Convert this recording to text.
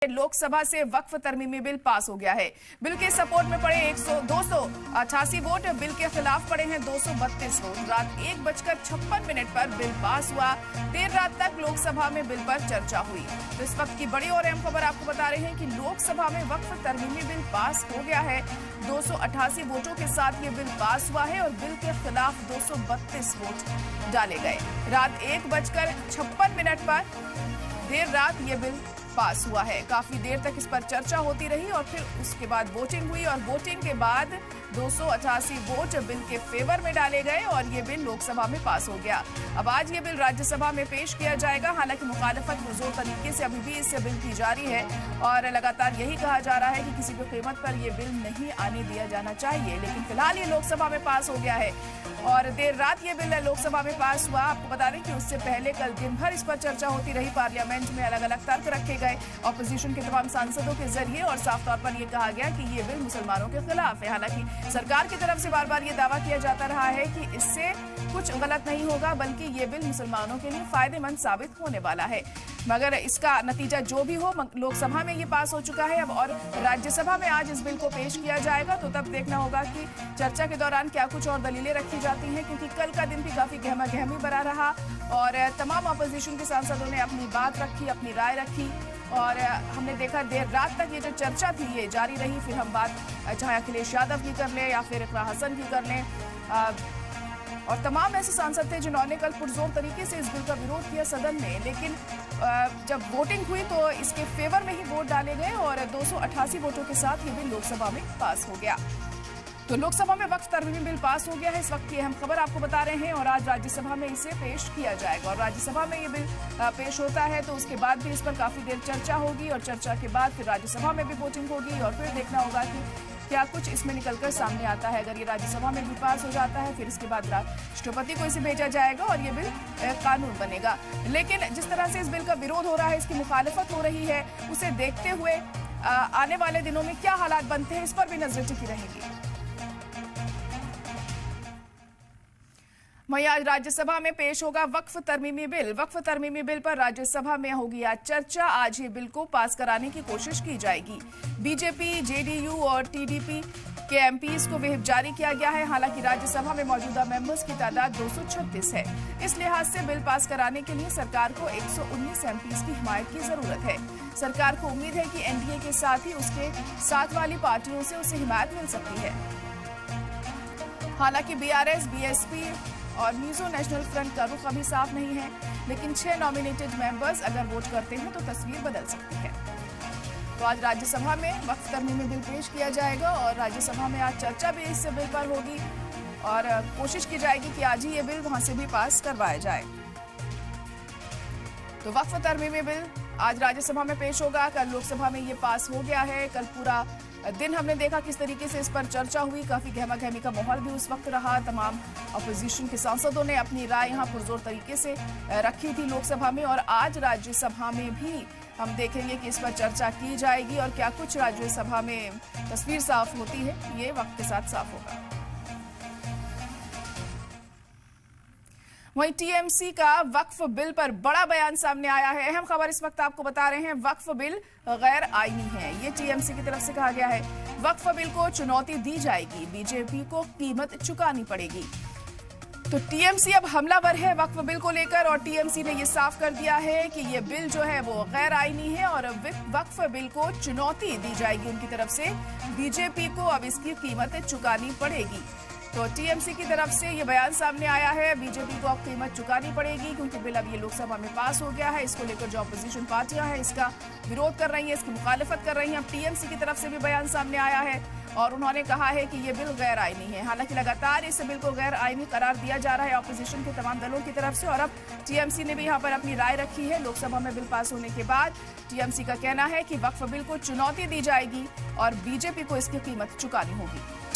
लोकसभा से वक्फ तरमीमी bill pass हो गया है। बिल के सपोर्ट में पड़े 288 वोट, बिल के खिलाफ पड़े हैं 232 वोट। रात 1:56 पर बिल पास हुआ। देर रात तक लोकसभा में बिल पर चर्चा हुई। तो इस वक्त की बड़ी और अहम खबर आपको बता रहे हैं कि लोकसभा में वक्फ तरमीमी बिल पास हो गया है। 288 वोटों के साथ ये बिल पास हुआ है और बिल के खिलाफ 232 वोट डाले गए। रात 1:56 पर देर रात ये बिल पास हुआ है। काफी देर तक इस पर चर्चा होती रही और फिर उसके बाद वोटिंग हुई और वोटिंग के बाद 288 वोट बिल के फेवर में डाले गए और ये बिल लोकसभा में पास हो गया। अब आज ये बिल राज्यसभा में पेश किया जाएगा। हालांकि मुखालिफत पुरजोर तरीके से अभी भी इस बिल की जारी है और लगातार यही कहा जा रहा है कि किसी भी कीमत पर ये बिल नहीं आने दिया जाना चाहिए। लेकिन फिलहाल ये लोकसभा में पास हो गया है और देर रात ये बिल लोकसभा में पास हुआ। आपको बता दें कि उससे पहले कल दिन भर इस पर चर्चा होती रही। पार्लियामेंट में अलग अलग तर्क रखे गए ऑपोजिशन के तमाम सांसदों के जरिए और साफ तौर पर यह कहा गया कि ये बिल मुसलमानों के खिलाफ है। हालांकि सरकार की तरफ से बार बार ये दावा किया जाता रहा है कि इससे कुछ गलत नहीं होगा, बल्कि ये बिल मुसलमानों के लिए फायदेमंद साबित होने वाला है। मगर इसका नतीजा जो भी हो, लोकसभा में ये पास हो चुका है अब और राज्यसभा में आज इस बिल को पेश किया जाएगा। तो तब देखना होगा कि चर्चा के दौरान क्या कुछ और दलीलें रखी जाती हैं, क्योंकि कल का दिन भी काफी गहमा गहमी भरा रहा और तमाम अपोजिशन के सांसदों ने अपनी बात रखी, अपनी राय रखी और हमने देखा देर रात तक ये जो चर्चा थी ये जारी रही। फिर हम बात चाहे अखिलेश यादव की कर लें या फिर इकरा हसन की कर लें और तमाम ऐसे सांसद थे जिन्होंने कल पुरजोर तरीके से इस बिल का विरोध किया सदन में। लेकिन जब वोटिंग हुई तो इसके फेवर में ही वोट डाले गए और 288 वोटों के साथ ये बिल लोकसभा में पास हो गया। तो लोकसभा में वक्फ तरमीमी बिल पास हो गया है। इस वक्त की अहम खबर आपको बता रहे हैं और आज राज्यसभा में इसे पेश किया जाएगा और राज्यसभा में ये बिल पेश होता है तो उसके बाद भी इस पर काफी देर चर्चा होगी और चर्चा के बाद फिर राज्यसभा में भी वोटिंग होगी और फिर देखना होगा कि क्या कुछ इसमें निकलकर सामने आता है। अगर ये राज्यसभा में भी पास हो जाता है फिर इसके बाद राष्ट्रपति को इसे भेजा जाएगा और ये बिल कानून बनेगा। लेकिन जिस तरह से इस बिल का विरोध हो रहा है, इसकी मुखालिफत हो रही है, उसे देखते हुए आने वाले दिनों में क्या हालात बनते हैं इस पर भी नजर टिकी रहेगी। वहीं आज राज्यसभा में पेश होगा वक्फ तरमीमी बिल। वक्फ तरमीमी बिल पर राज्यसभा में होगी आज चर्चा। आज ये बिल को पास कराने की कोशिश की जाएगी। बीजेपी, जेडीयू और टीडीपी के एमपीज को व्हिप जारी किया गया है। हालांकि राज्यसभा में मौजूदा मेंबर्स की तादाद 236 है। इस लिहाज से बिल पास कराने के लिए सरकार को 119 एमपीज की हिमायत की जरूरत है। सरकार को उम्मीद है कि एनडीए के साथ ही उसके साथ वाली पार्टियों से उसे हिमायत मिल सकती है। हालांकि बीआरएस, बीएसपी और मिजो नेशनल फ्रंट का रुख अभी साफ नहीं है, लेकिन 6 नॉमिनेटेड मेंबर्स अगर वोट करते हैं तो तस्वीर बदल सकती है। तो आज राज्यसभा में वक्फ तरमीमी बिल पेश किया जाएगा और राज्यसभा में आज चर्चा भी इस बिल पर होगी और कोशिश की जाएगी कि आज ही ये बिल वहां से भी पास करवाया जाए। तो वक्फ तरमीमी बिल आज राज्यसभा में पेश होगा। कल लोकसभा में ये पास हो गया है। कल पूरा दिन हमने देखा किस तरीके से इस पर चर्चा हुई। काफी गहमा गहमी का माहौल भी उस वक्त रहा। तमाम अपोजिशन के सांसदों ने अपनी राय यहाँ पुरजोर तरीके से रखी थी लोकसभा में और आज राज्यसभा में भी हम देखेंगे कि इस पर चर्चा की जाएगी और क्या कुछ राज्यसभा में तस्वीर साफ होती है, ये वक्त के साथ साफ होगा। वहीं टीएमसी का वक्फ बिल पर बड़ा बयान सामने आया है। अहम खबर इस वक्त आपको बता रहे हैं, वक्फ बिल गैर आईनी है, ये टीएमसी की तरफ से कहा गया है। वक्फ बिल को चुनौती दी जाएगी, बीजेपी को कीमत चुकानी पड़ेगी। तो टीएमसी अब हमलावर है वक्फ बिल को लेकर और टीएमसी ने ये साफ कर दिया है कि ये बिल जो है वो गैर आईनी है और वक्फ बिल को चुनौती दी जाएगी उनकी तरफ से। बीजेपी को अब इसकी कीमत चुकानी पड़ेगी। तो टीएमसी की तरफ से ये बयान सामने आया है। बीजेपी को अब कीमत चुकानी पड़ेगी क्योंकि बिल अब ये लोकसभा में पास हो गया है। इसको लेकर जो अपोजिशन पार्टियां हैं इसका विरोध कर रही हैं, इसकी मुखालिफत कर रही हैं। अब टीएमसी की तरफ से भी बयान सामने आया है और उन्होंने कहा है कि ये बिल गैर आईनी है। हालांकि लगातार इस बिल को गैर आईनी करार दिया जा रहा है अपोजिशन के तमाम दलों की तरफ से और अब टीएमसी ने भी यहाँ पर अपनी राय रखी है। लोकसभा में बिल पास होने के बाद टीएमसी का कहना है कि वक्फ बिल को चुनौती दी जाएगी और बीजेपी को इसकी कीमत चुकानी होगी।